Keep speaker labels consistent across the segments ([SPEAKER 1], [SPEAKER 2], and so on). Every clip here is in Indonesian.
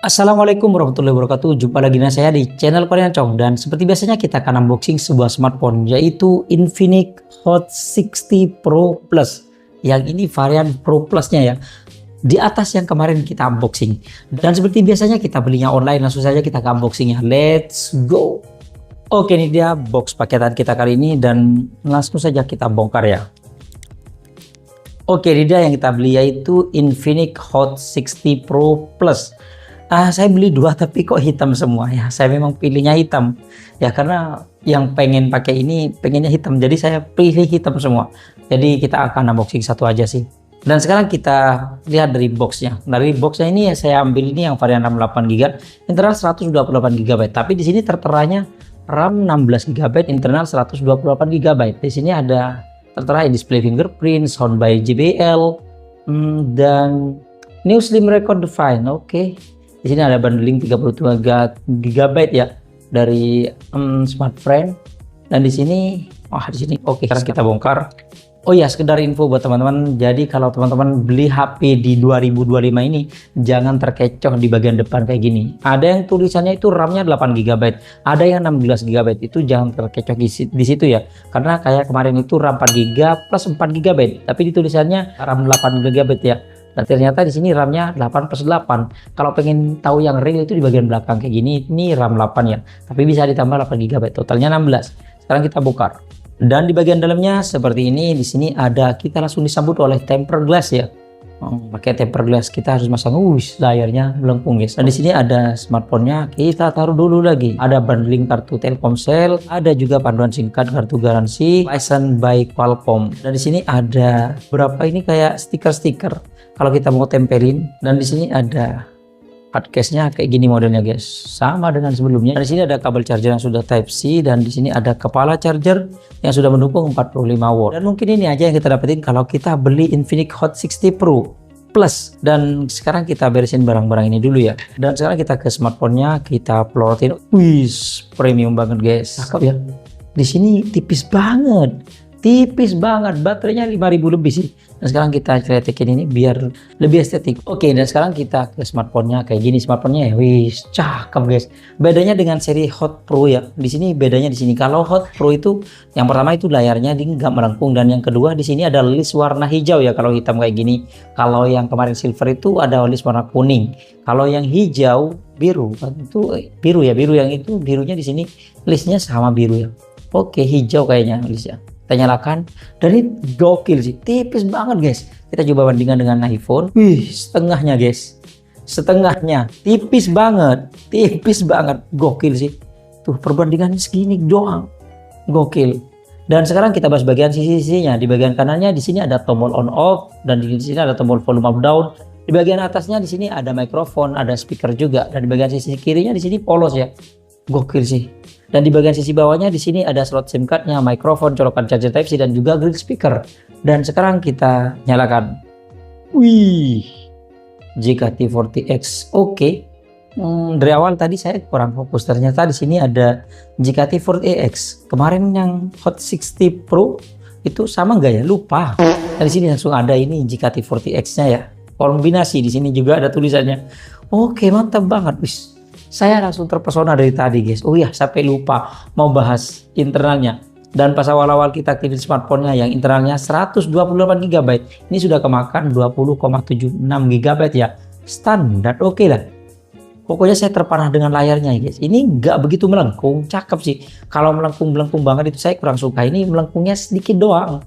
[SPEAKER 1] Assalamualaikum warahmatullahi wabarakatuh. Jumpa lagi dengan saya di channel Korean Chong, dan seperti biasanya kita akan unboxing sebuah smartphone yaitu Infinix Hot 60 Pro Plus. Yang ini varian Pro Plus-nya ya. Di atas yang kemarin kita unboxing. Dan seperti biasanya kita belinya online, langsung saja kita ke unboxingnya. Let's go. Oke, ini dia box paketan kita kali ini dan langsung saja kita bongkar ya. Oke, ini dia yang kita beli yaitu Infinix Hot 60 Pro Plus. Saya beli dua tapi kok hitam semua ya. Saya memang pilihnya hitam ya karena yang pengen pakai ini pengennya hitam, jadi saya pilih hitam semua. Jadi kita akan unboxing satu aja sih. Dan sekarang kita lihat dari boxnya. Dari boxnya ini ya saya ambil ini yang varian RAM 8GB, internal 128GB. Tapi di sini terteranya RAM 16GB, internal 128GB. Di sini ada tertera display fingerprint, sound by JBL, dan new slim record define. Oke. Di sini ada bundling 32GB ya dari smartphone. Dan di sini oke, sekarang kita bongkar. Oh ya, sekedar info buat teman-teman. Jadi kalau teman-teman beli HP di 2025 ini jangan terkecoh di bagian depan kayak gini. Ada yang tulisannya itu RAM-nya 8GB, ada yang 16GB. Itu jangan terkecoh di situ ya. Karena kayak kemarin itu RAM 4GB plus 4GB, tapi ditulisannya RAM 8GB ya. Dan ternyata di sini RAM-nya 8 plus 8. Kalau pengen tahu yang real itu di bagian belakang kayak gini, ini RAM 8 ya. Tapi bisa ditambah 8GB, totalnya 16. Sekarang kita bongkar. Dan di bagian dalamnya seperti ini. Di sini ada, kita langsung disambut oleh tempered glass ya. Pakai tempered glass kita harus masang, layarnya melengkung guys. Dan di sini ada smartphone-nya, kita taruh dulu lagi. Ada bundling kartu Telkomsel, ada juga panduan singkat kartu garansi, license by Qualcomm. Dan di sini ada berapa ini kayak stiker-stiker kalau kita mau tempelin. Dan di sini ada hard case-nya kayak gini modelnya guys, sama dengan sebelumnya. Dan di sini ada kabel charger yang sudah Type C, dan di sini ada kepala charger yang sudah mendukung 45 watt. Dan mungkin ini aja yang kita dapetin kalau kita beli Infinix Hot 60 Pro Plus. Dan sekarang kita beresin barang-barang ini dulu ya. Dan sekarang kita ke smartphone-nya, kita plotin. Premium banget guys, cakep ya. Di sini tipis banget, baterainya 5000 lebih sih. Dan sekarang kita celetekin ini biar lebih estetik. Oke, dan sekarang kita ke smartphone-nya kayak gini. Smartphone-nya ya, cakep guys. Bedanya dengan seri Hot Pro ya. Di sini bedanya di sini. Kalau Hot Pro itu yang pertama itu layarnya dia nggak melengkung, dan yang kedua di sini ada list warna hijau ya. Kalau hitam kayak gini. Kalau yang kemarin silver itu ada list warna kuning. Kalau yang hijau biru itu biru ya. Yang itu birunya di sini listnya sama biru ya. Oke, hijau kayaknya listnya. Kita nyalakan, dan ini gokil sih, tipis banget guys. Kita coba bandingkan dengan iPhone. Setengahnya guys, tipis banget, gokil sih. Tuh perbandingan segini doang, gokil. Dan sekarang kita bahas bagian sisi-sisinya. Di bagian kanannya di sini ada tombol on off, dan di sini ada tombol volume up down. Di bagian atasnya di sini ada mikrofon, ada speaker juga, dan di bagian sisi kirinya di sini polos ya, gokil sih. Dan di bagian sisi bawahnya di sini ada slot SIM card-nya, mikrofon, colokan charger Type C, dan juga grill speaker. Dan sekarang kita nyalakan. JKT40X. Oke. Dari awal tadi saya kurang fokus. Ternyata di sini ada JKT40X. Kemarin yang Hot 60 Pro itu sama nggak ya? Lupa. Dan di sini langsung ada ini JKT40X-nya ya. Kombinasi di sini juga ada tulisannya. Oke, mantap banget. Saya langsung terpesona dari tadi guys. Sampai lupa mau bahas internalnya. Dan pas awal-awal kita aktifin smartphone-nya yang internalnya 128GB, ini sudah kemakan 20,76GB ya. Standar, oke lah. Pokoknya saya terpanah dengan layarnya guys. Ini nggak begitu melengkung, cakep sih. Kalau melengkung banget itu saya kurang suka. Ini melengkungnya sedikit doang.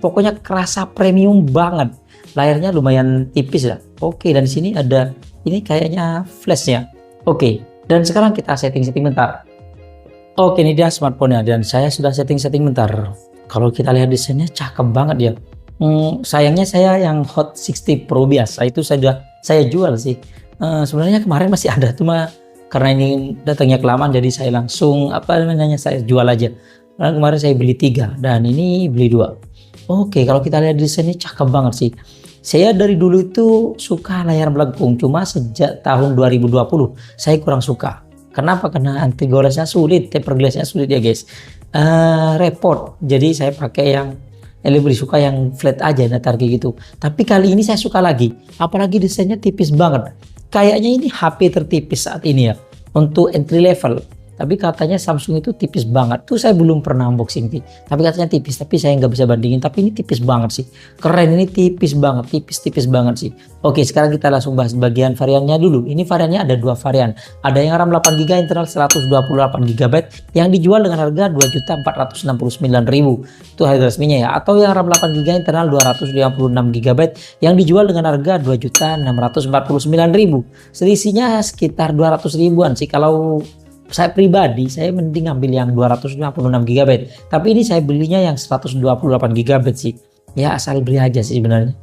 [SPEAKER 1] Pokoknya kerasa premium banget. Layarnya lumayan tipis lah. Oke, dan di sini ada ini kayaknya flashnya. Oke, dan sekarang kita setting bentar. Oke, ini dia smartphone-nya, dan saya sudah setting bentar. Kalau kita lihat desainnya cakep banget ya. Sayangnya saya yang Hot 60 Pro biasa itu saya jual sih. Sebenarnya kemarin masih ada, cuma karena ini datangnya kelamaan jadi saya langsung saya jual aja. Karena kemarin saya beli 3 dan ini beli 2. Oke, kalau kita lihat desainnya cakep banget sih. Saya dari dulu itu suka layar melengkung, cuma sejak tahun 2020 saya kurang suka. Kenapa? Karena anti goresnya sulit, tempered glassnya sulit ya guys. Repot. Jadi saya pakai yang lebih suka yang flat aja, datar kayak gitu. Tapi kali ini saya suka lagi, apalagi desainnya tipis banget. kayaknya ini HP tertipis saat ini ya untuk entry level. Tapi katanya Samsung itu tipis banget. Tuh saya belum pernah unboxing sih. Tapi katanya tipis. Tapi saya nggak bisa bandingin. Tapi ini tipis banget sih. Keren, ini tipis banget. Tipis banget sih. Oke, sekarang kita langsung bahas bagian variannya dulu. Ini variannya ada dua varian. Ada yang RAM 8GB internal 128GB yang dijual dengan harga 2.469.000. Itu harga resminya ya. Atau yang RAM 8GB internal 256GB yang dijual dengan harga 2.649.000. Selisihnya sekitar 200 ribuan sih. Kalau saya pribadi, saya mending ambil yang 256GB. Tapi ini saya belinya yang 128GB sih. Ya asal beli aja sih sebenarnya.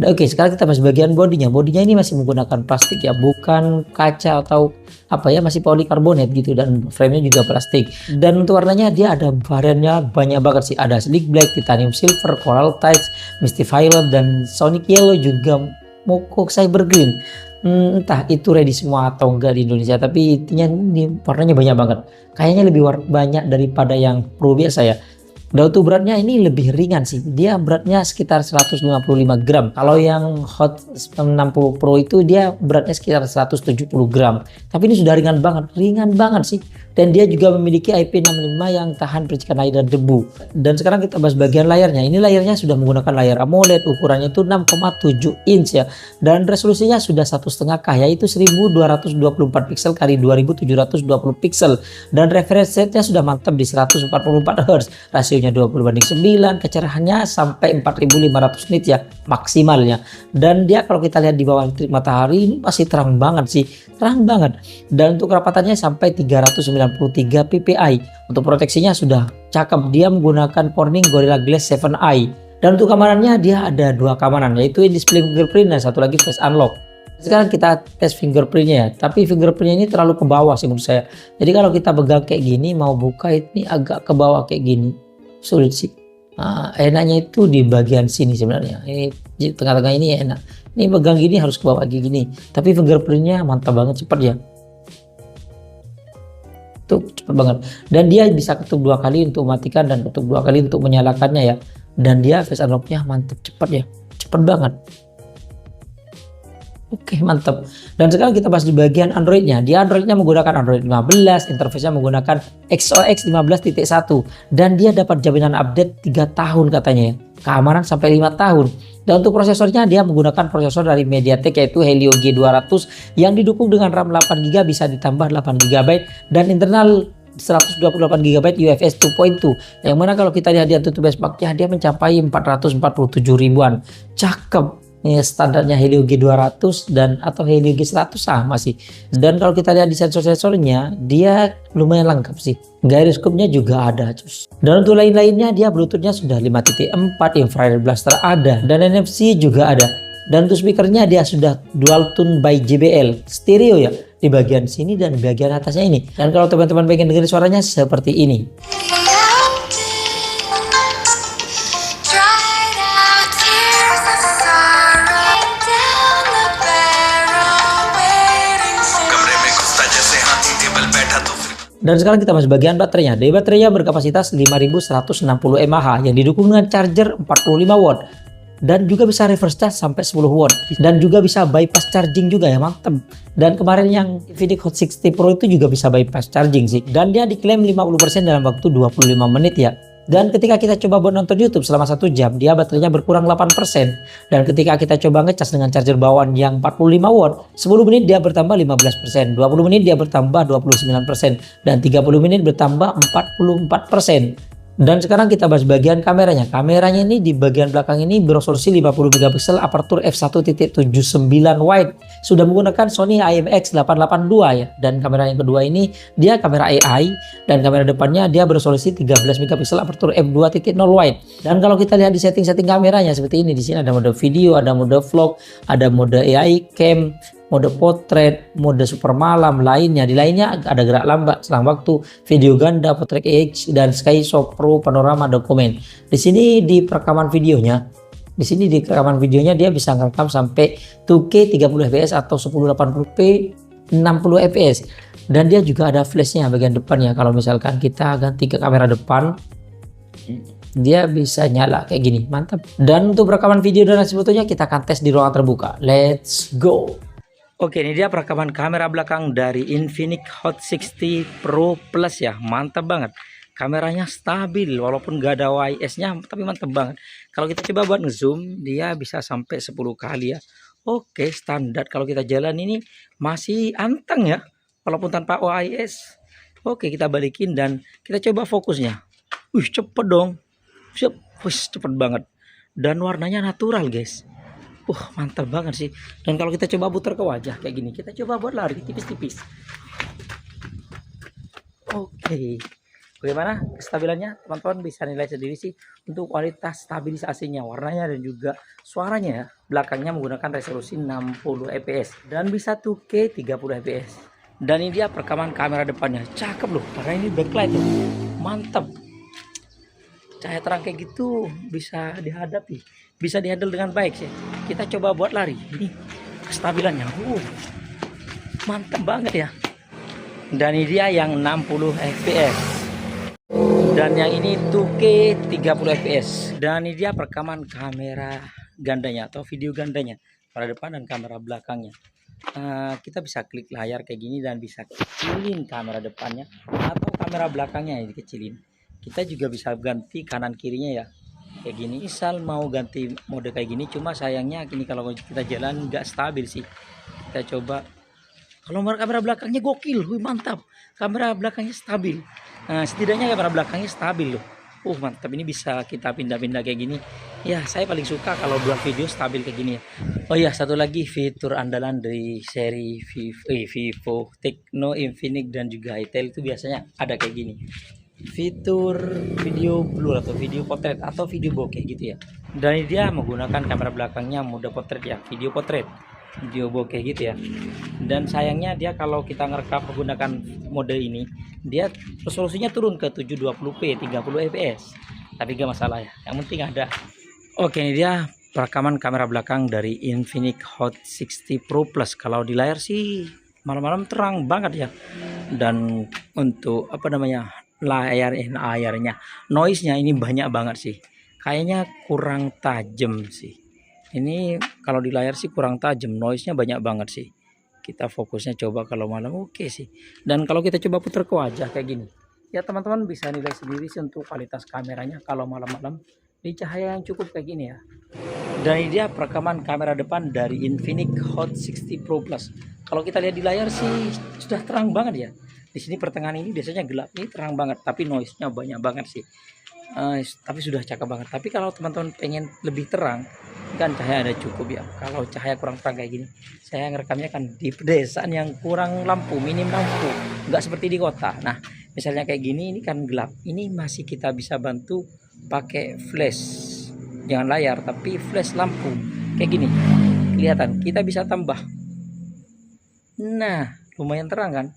[SPEAKER 1] Oke, sekarang kita bahas bagian bodinya. Bodinya ini masih menggunakan plastik ya, bukan kaca atau apa ya, masih polikarbonat gitu, dan framenya juga plastik. Dan untuk warnanya dia ada variannya banyak banget sih. Ada sleek black, titanium silver, coral tides, misty violet, dan sonic yellow, juga moko cyber green. Entah itu ready semua atau enggak di Indonesia, tapi intinya ini warnanya banyak banget. Kayaknya lebih banyak daripada yang Pro biasa ya. Dan untuk beratnya ini lebih ringan sih. Dia beratnya sekitar 155 gram. Kalau yang Hot 60 Pro itu dia beratnya sekitar 170 gram. Tapi ini sudah ringan banget sih. Dan dia juga memiliki IP65 yang tahan percikan air dan debu. Dan sekarang kita bahas bagian layarnya. Ini layarnya sudah menggunakan layar AMOLED, ukurannya itu 6,7 inch ya. Dan resolusinya sudah 1,5K, yaitu 1224 pixel kali 2720 pixel. Dan refresh rate-nya sudah mantap di 144 Hz. Rasionya 20:9, kecerahannya sampai 4500 nit ya maksimalnya. Dan dia kalau kita lihat di bawah terik matahari ini masih terang banget sih. Terang banget. Dan untuk kerapatannya sampai 393 ppi. Untuk proteksinya sudah cakep. Dia menggunakan Corning Gorilla Glass 7i. Dan untuk kameranya dia ada dua kameran, yaitu display fingerprint dan satu lagi face unlock. Sekarang kita tes fingerprintnya ya. Tapi fingerprintnya ini terlalu ke bawah sih menurut saya. Jadi kalau kita pegang kayak gini, mau buka ini agak ke bawah kayak gini. Sulit sih. Nah, enaknya itu di bagian sini sebenarnya. Ini tengah-tengah ini enak. Ini pegang gini harus ke bawah gini. Tapi fingerprintnya mantap banget, cepat ya. Tuh cepat banget. Dan dia bisa ketuk 2 kali untuk mematikan dan ketuk 2 kali untuk menyalakannya ya. Dan dia face unlocknya mantap, cepat ya. Cepat banget. Oke, mantap. Dan sekarang kita bahas di bagian Androidnya. Di Androidnya menggunakan Android 15, interface-nya menggunakan XOX 15.1, dan dia dapat jaminan update 3 tahun katanya ya. Keamanan sampai 5 tahun. Dan untuk prosesornya dia menggunakan prosesor dari MediaTek yaitu Helio G200 yang didukung dengan RAM 8GB bisa ditambah 8GB dan internal 128GB UFS 2.2, yang mana kalau kita lihat di AnTuTu benchmark-nya dia mencapai 447 ribuan. Cakep. Ini standarnya Helio G200 dan atau Helio G100 sama sih. Dan kalau kita lihat di sensor-sensornya dia lumayan lengkap sih. Gyroscope-nya juga ada. Dan untuk lain-lainnya dia Bluetooth-nya sudah 5.4, infrared blaster ada, dan NFC juga ada. Dan untuk speakernya dia sudah dual tune by JBL, stereo ya di bagian sini dan di bagian atasnya ini. Dan kalau teman-teman pengen dengerin suaranya seperti ini. Dan sekarang kita masuk bagian baterainya. Dari baterainya berkapasitas 5160 mAh yang didukung dengan charger 45 watt. Dan juga bisa reverse charge sampai 10 watt. Dan juga bisa bypass charging juga ya, mantep. Dan kemarin yang Infinix Hot 60 Pro itu juga bisa bypass charging sih. Dan dia diklaim 50% dalam waktu 25 menit ya. Dan ketika kita coba buat nonton YouTube selama 1 jam, dia baterainya berkurang 8%. Dan ketika kita coba ngecas dengan charger bawaan yang 45 watt, 10 menit dia bertambah 15%, 20 menit dia bertambah 29%, dan 30 menit bertambah 44%. Dan sekarang kita bahas bagian kameranya. Kameranya ini di bagian belakang ini beresolusi 50 megapiksel, aperture f1.79 wide. Sudah menggunakan Sony IMX882 ya. Dan kamera yang kedua ini dia kamera AI, dan kamera depannya dia beresolusi 13 megapiksel, aperture f2.0 wide. Dan kalau kita lihat di setting-setting kameranya seperti ini, di sini ada mode video, ada mode vlog, ada mode AI cam, mode potret, mode super malam lainnya. Di lainnya ada gerak lambat, selang waktu, video ganda, portrait AX, dan Skyshot Pro panorama dokumen. Di sini di perekaman videonya, dia bisa ngerekam sampai 2K 30 fps atau 1080p 60 fps. Dan dia juga ada flashnya bagian depannya. Kalau misalkan kita ganti ke kamera depan, dia bisa nyala kayak gini, mantap. Dan untuk rekaman video dan hasil fotonya kita akan tes di ruangan terbuka. Let's go. Oke, ini dia perekaman kamera belakang dari Infinix Hot 60 Pro Plus ya. Mantap banget. Kameranya stabil walaupun gak ada OIS-nya, tapi mantap banget. Kalau kita coba buat ngezoom, dia bisa sampai 10 kali ya. Oke, standar kalau kita jalan ini masih anteng ya, walaupun tanpa OIS. Oke, kita balikin dan kita coba fokusnya. Wih, cepet dong. Siap, wih, cepet banget. Dan warnanya natural, guys. Mantap banget sih. Dan kalau kita coba putar ke wajah kayak gini, kita coba buat lari tipis-tipis. Oke. Bagaimana kestabilannya? Teman-teman bisa nilai sendiri sih untuk kualitas stabilisasinya, warnanya dan juga suaranya ya. Belakangnya menggunakan resolusi 60 fps dan bisa 2K 30 fps. Dan ini dia perekaman kamera depannya. Cakep loh, karena ini backlight loh. Mantap. Cahaya terang kayak gitu bisa dihadapi, bisa dihandle dengan baik sih. Kita coba buat lari. Ini kestabilannya. Mantap banget ya. Dan ini dia yang 60 fps. Dan yang ini 2K 30 fps. Dan ini dia perekaman kamera gandanya atau video gandanya, kamera depan dan kamera belakangnya. Kita bisa klik layar kayak gini dan bisa kecilin kamera depannya atau kamera belakangnya yang dikecilin. Kita juga bisa ganti kanan kirinya ya, kayak gini. Misal mau ganti mode kayak gini, cuma sayangnya gini kalau kita jalan nggak stabil sih. Kita coba. Kalau kamera belakangnya gokil, mantap. Kamera belakangnya stabil. Nah, setidaknya kamera belakangnya stabil loh. Mantap, ini bisa kita pindah-pindah kayak gini. Ya, saya paling suka kalau buat video stabil kayak gini ya. Oh iya, satu lagi fitur andalan dari seri Vivo, Tecno, Infinix dan juga Itel itu biasanya ada kayak gini. Fitur video blur atau video potret atau video bokeh gitu ya. Dan ini dia menggunakan kamera belakangnya mode potret ya, video potret, video bokeh gitu ya. Dan sayangnya dia kalau kita ngerekam menggunakan mode ini, dia resolusinya turun ke 720p 30 fps. Tapi gak masalah ya, yang penting ada. Oke, ini dia perekaman kamera belakang dari Infinix Hot 60 Pro Plus. Kalau di layar sih malam-malam terang banget ya. Dan untuk layarnya noise-nya ini banyak banget sih, kayaknya kurang tajam sih. Ini kalau di layar sih kurang tajam, noise-nya banyak banget sih. Kita fokusnya coba kalau malam oke sih. Dan kalau kita coba putar ke wajah kayak gini ya, teman-teman bisa nilai sendiri sih untuk kualitas kameranya kalau malam-malam di cahaya yang cukup kayak gini ya. Dan ini dia perekaman kamera depan dari Infinix Hot 60 Pro Plus. Kalau kita lihat di layar sih sudah terang banget ya. Di sini pertengahan ini biasanya gelap, ini terang banget, tapi noise-nya banyak banget sih. Tapi sudah cakep banget. Tapi kalau teman-teman pengen lebih terang, kan cahaya ada cukup ya. Kalau cahaya kurang terang kayak gini, saya ngerekamnya kan di pedesaan yang kurang lampu, minim lampu, nggak seperti di kota. Nah, misalnya kayak gini, ini kan gelap. Ini masih kita bisa bantu pakai flash, jangan layar, tapi flash lampu kayak gini. Kelihatan, kita bisa tambah. Nah, lumayan terang kan?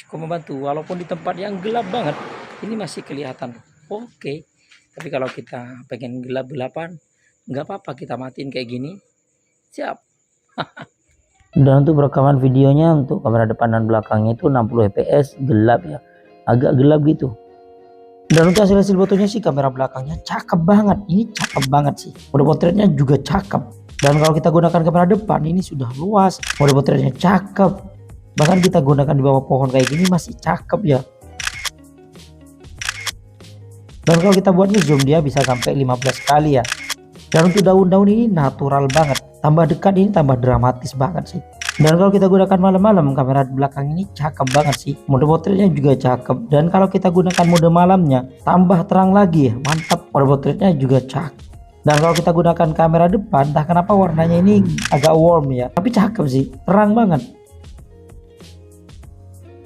[SPEAKER 1] Cukup membantu walaupun di tempat yang gelap banget ini masih kelihatan oke. Tapi kalau kita pengen gelap-gelapan nggak apa-apa, kita matiin kayak gini, siap. Dan untuk rekaman videonya untuk kamera depan dan belakangnya itu 60 fps gelap ya, agak gelap gitu. Dan untuk hasil fotonya sih kamera belakangnya cakep banget, ini cakep banget sih. Mode potretnya juga cakep. Dan kalau kita gunakan kamera depan ini sudah luas, mode potretnya cakep. Bahkan kita gunakan di bawah pohon kayak gini masih cakep ya. Dan kalau kita buat zoom dia bisa sampai 15 kali ya. Dan untuk daun-daun ini natural banget. Tambah dekat ini tambah dramatis banget sih. Dan kalau kita gunakan malam-malam, kamera belakang ini cakep banget sih. Mode potretnya juga cakep. Dan kalau kita gunakan mode malamnya tambah terang lagi ya. Mantap, mode potretnya juga cakep. Dan kalau kita gunakan kamera depan, entah kenapa warnanya ini agak warm ya. Tapi cakep sih, terang banget.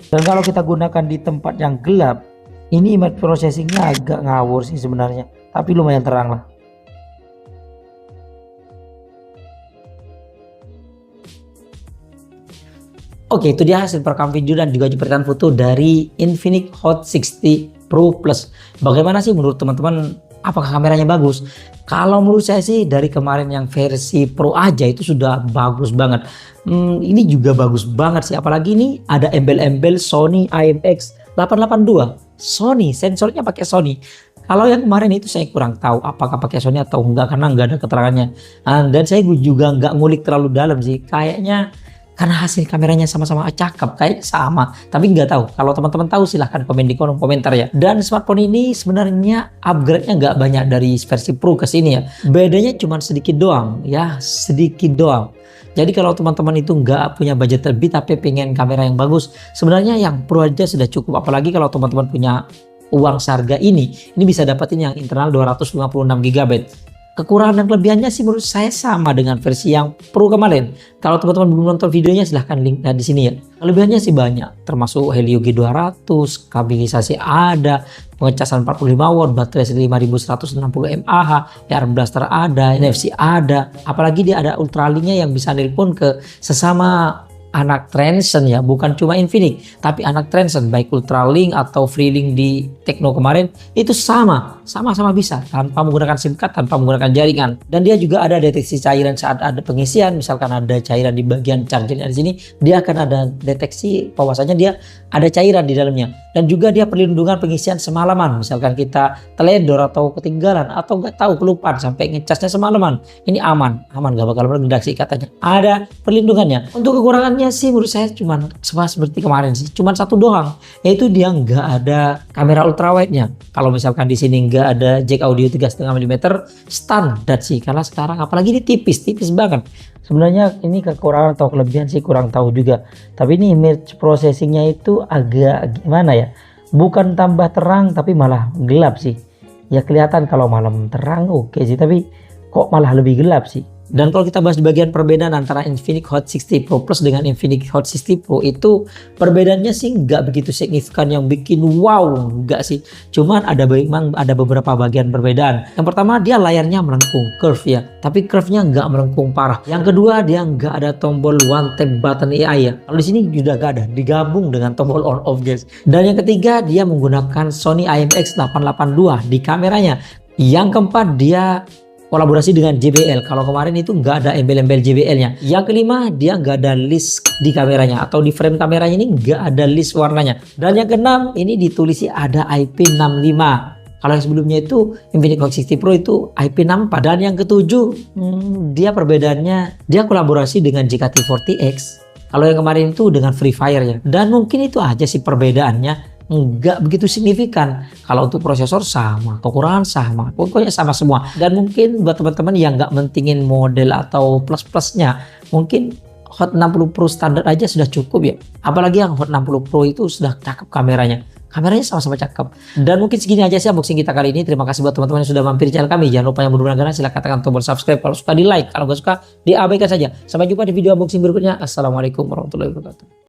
[SPEAKER 1] Dan kalau kita gunakan di tempat yang gelap, ini image processingnya agak ngawur sih sebenarnya, tapi lumayan terang lah. Oke, itu dia hasil perekam video dan juga jepretan foto dari Infinix Hot 60 Pro Plus. Bagaimana sih menurut teman-teman? Apakah kameranya bagus? Kalau menurut saya sih dari kemarin yang versi Pro aja itu sudah bagus banget. Ini juga bagus banget sih. Apalagi ini ada embel-embel Sony IMX 882. Sony, sensornya pakai Sony. Kalau yang kemarin itu saya kurang tahu apakah pakai Sony atau enggak karena enggak ada keterangannya. Dan saya juga nggak ngulik terlalu dalam sih. Kayaknya karena hasil kameranya sama-sama cakep, kayaknya sama. Tapi nggak tahu. Kalau teman-teman tahu silahkan komen di kolom komentar ya. Dan smartphone ini sebenarnya upgrade-nya nggak banyak dari versi Pro ke sini ya. Bedanya cuma sedikit doang ya, sedikit doang. Jadi kalau teman-teman itu nggak punya budget lebih tapi pengen kamera yang bagus, sebenarnya yang Pro aja sudah cukup. Apalagi kalau teman-teman punya uang seharga ini bisa dapetin yang internal 256 GB. Kekurangan dan kelebihannya sih menurut saya sama dengan versi yang Pro kemarin. Kalau teman-teman belum nonton videonya silahkan link di sini ya. Kelebihannya sih banyak, termasuk Helio G200, stabilisasi ada, pengecasan 45 watt, baterai 5160 mAh, ARM Blaster ada, NFC ada. Apalagi dia ada ultralinknya yang bisa nelpon ke sesama anak Transsion ya, bukan cuma Infinix tapi anak Transsion, baik Ultralink atau Freelink di Tecno kemarin itu sama-sama bisa tanpa menggunakan SIM card, tanpa menggunakan jaringan. Dan dia juga ada deteksi cairan saat ada pengisian, misalkan ada cairan di bagian chargernya di sini, dia akan ada deteksi bahwasanya dia ada cairan di dalamnya. Dan juga dia perlindungan pengisian semalaman, misalkan kita teledor atau ketinggalan atau nggak tahu kelupaan sampai ngecasnya semalaman, ini aman nggak bakal meledak sih katanya, ada perlindungannya. Untuk kekurangannya sih menurut saya cuma seperti kemarin sih, cuma satu doang, yaitu dia nggak ada kamera ultrawide-nya. Kalau misalkan di sini nggak ada jack audio 3,5 mm standar sih, karena sekarang apalagi ini tipis banget. Sebenarnya ini kekurangan atau kelebihan sih kurang tahu juga. Tapi ini image processingnya itu agak gimana ya? Bukan tambah terang tapi malah gelap sih. Ya kelihatan kalau malam terang oke sih, tapi kok malah lebih gelap sih. Dan kalau kita bahas di bagian perbedaan antara Infinix Hot 60 Pro Plus dengan Infinix Hot 60 Pro, itu perbedaannya sih nggak begitu signifikan yang bikin wow, nggak sih. Cuman ada beberapa bagian perbedaan. Yang pertama, dia layarnya melengkung, curve ya. Tapi curve-nya nggak melengkung parah. Yang kedua, dia nggak ada tombol one tap button AI ya. Kalau di sini juga nggak ada, digabung dengan tombol on off guys. Dan yang ketiga, dia menggunakan Sony IMX882 di kameranya. Yang keempat, dia kolaborasi dengan JBL. Kalau kemarin itu nggak ada embel-embel JBL-nya. Yang kelima, dia nggak ada list di kameranya atau di frame kameranya ini nggak ada list warnanya. Dan yang keenam, ini ditulis ada IP65. Kalau yang sebelumnya itu Infinix Hot 60 Pro itu IP64. Dan yang ketujuh, dia perbedaannya dia kolaborasi dengan JKT40X. Kalau yang kemarin itu dengan Free Fire ya. Dan mungkin itu aja sih perbedaannya. Nggak begitu signifikan. Kalau untuk prosesor sama, kekurangan sama, pokoknya sama semua. Dan mungkin buat teman-teman yang nggak mentingin model atau plus-plusnya, mungkin Hot 60 Pro standar aja sudah cukup ya. Apalagi yang Hot 60 Pro itu sudah cakep kameranya. Kameranya sama-sama cakep. Dan mungkin segini aja sih unboxing kita kali ini. Terima kasih buat teman-teman yang sudah mampir di channel kami. Jangan lupa yang belum langganan silahkan tekan tombol subscribe. Kalau suka di like, kalau nggak suka diabaikan saja. Sampai jumpa di video unboxing berikutnya. Assalamualaikum warahmatullahi wabarakatuh.